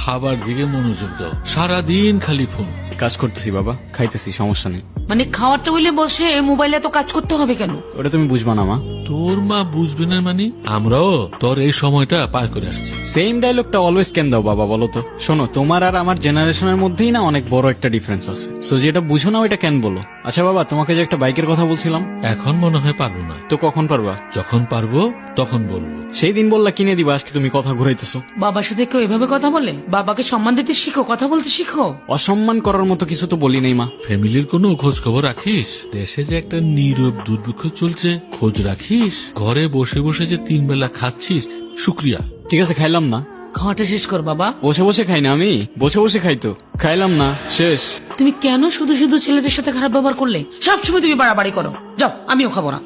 খাবার দিকে মনোযোগ দাও, সারাদিন খালি ফোন। কাজ করতেছি বাবা, খাইতেছি, সমস্যা নেই। মানে খাওয়ার টেবিলে বসে মোবাইলে এত কাজ করতে হবে কেন? ওটা তুমি বুঝবা না মা। তোর মা বুঝবে না মানে? আমরাও তোর এই সময়টা পার করে আসছি। সেম ডায়লগটা অলওয়েজ কেন দাও বাবা, বলো তো? শোনো, তোমার আর আমার জেনারেশনের মধ্যেই না অনেক বড় একটা ডিফারেন্স আছে। সো যেটা বুঝো না ওইটা কেন বলো। আচ্ছা বাবা, তোমাকে যে একটা বাইকের কথা বলছিলাম, এখন মনে হয় পারবো না। তো কখন পারবা? যখন পারবো তখন বলবো। সেই দিন বললা কিনে দিবা, আজকে তুমি কথা ঘুরাইতেছো। বাবার সাথে কেউ এভাবে কথা বলে? বাবাকে সম্মান দিতে শিখো, কথা বলতে শিখো। অসম্মান করার মতো কিছু তো বলি নাই মা। ফ্যামিলির কোনো খোঁজ খবর রাখিস? দেশে যে একটা নীরব দুর্ভিক্ষ চলছে, খোঁজ রাখিস? ঘরে বসে বসে যে 3 বেলা খাচ্ছিস, শুক্রিয়া। ঠিক আছে, খাইলাম না। খাওয়াটা শেষ কর বাবা। বসে বসে খাই না আমি, বসে বসে খাই তো। খাইলাম না, শেষ। তুমি কেন শুধু শুধু ছেলেদের সাথে খারাপ ব্যবহার করলে? সবসময় তুমি বাড়াবাড়ি করো। যাও, আমিও খাবো না।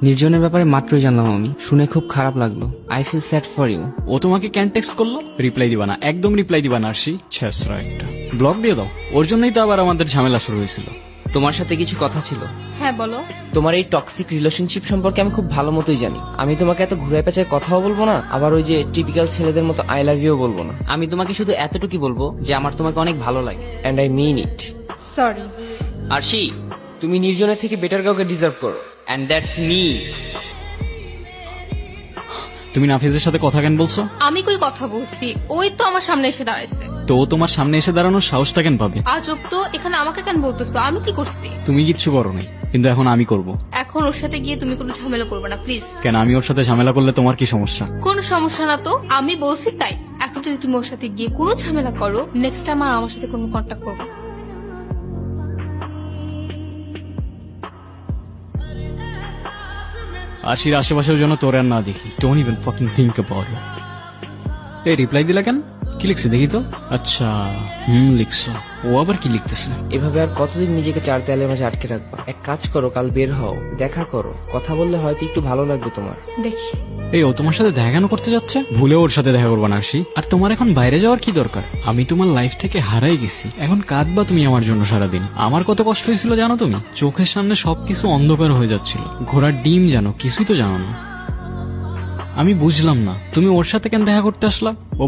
নির্জনের ব্যাপারে মাত্রই জানলাম আমি, শুনে খুব খারাপ লাগলো। I feel sad for you. ও তোমাকে ক্যান টেক্সট করলো, রিপ্লাই দিবা না, একদম রিপ্লাই দিবা না। আরশি, ছেসরা একটা, ব্লক দিয়ে দাও। ওর জন্যই তো আবার আমাদের ঝামেলা শুরু হয়েছিল। তোমার সাথে কিছু কথা ছিল। হ্যাঁ বলো। তোমার এই টক্সিক রিলেশনশিপ সম্পর্কে আমি খুব ভালো মতোই জানি। আমি তোমাকে এত ঘুরায় পেঁচায় কথাও বলবো না, আবার ওই যে টিপিক্যাল ছেলেদের মতো আই লাভ ইউ বলবো না। আমি তোমাকে শুধু এতটুকুই বলবো যে আমার তোমাকে অনেক ভালো লাগে, and I mean it. Sorry. Arshi, তুমি নির্জনের থেকে বেটার কাউকে ডিজার্ভ করো, এন্ড দ্যাটস মি। তুমি নাফিজের সাথে কথা কেন বলছো? আমি কই কথা বলছি, ওই তো আমার সামনে এসে দাঁড়াইছে। তো ও তোমার সামনে এসে দাঁড়ানোর সাহসটা কেন পাবে? আজব তো, এখানে আমাকে কেন বলতেছো? আমি কি করছি? তুমি কিচ্ছু করো নাই, কিন্তু এখন আমি করব। এখন ওর সাথে গিয়ে তুমি কোনো ঝামেলা করবে না প্লিজ। কেন, আমি ওর সাথে ঝামেলা করলে তোমার কি সমস্যা? কোনো সমস্যা না তো, আমি বলছি তাই। এখন যদি তুমি ওর সাথে গিয়ে কোনো ঝামেলা করো, নেক্সট টাইম আর আমার সাথে কোনো কন্ট্যাক্ট করবে না। আশির আশেপাশেও যেন তোর আর না দেখি। Don't even fucking think about it. এই রিপ্লাই দিলা কেন? কি লিখছে দেখি তো। আচ্ছা, লিখছো। ও আবার কি লিখতেছে? এভাবে আর কতদিন নিজেকে চার দেয়ালের মাঝে আটকে রাখবা? এক কাজ করো, কাল বের হও, দেখা করো, কথা বললে হয়তো একটু ভালো লাগবে তোমার। দেখি। এই, ও তোমার সাথে দেখা কেন করতে যাচ্ছে? ভুলে ওর সাথে দেখা করবা না আরশি। আর তোমার এখন বাইরে যাওয়ার কি দরকার? আমি তোমার লাইফ থেকে হারাই গেছি, এখন কাঁদবা তুমি আমার জন্য সারাদিন। আমার কত কষ্ট হয়েছিল জানো তুমি? চোখের সামনে সবকিছু অন্ধকার হয়ে যাচ্ছিল। ঘোড়ার ডিম জানো, কিছুই তো জানো না। আমি বুঝলাম না তুমি ওর সাথে কেন দেখা করতে আসলা। ও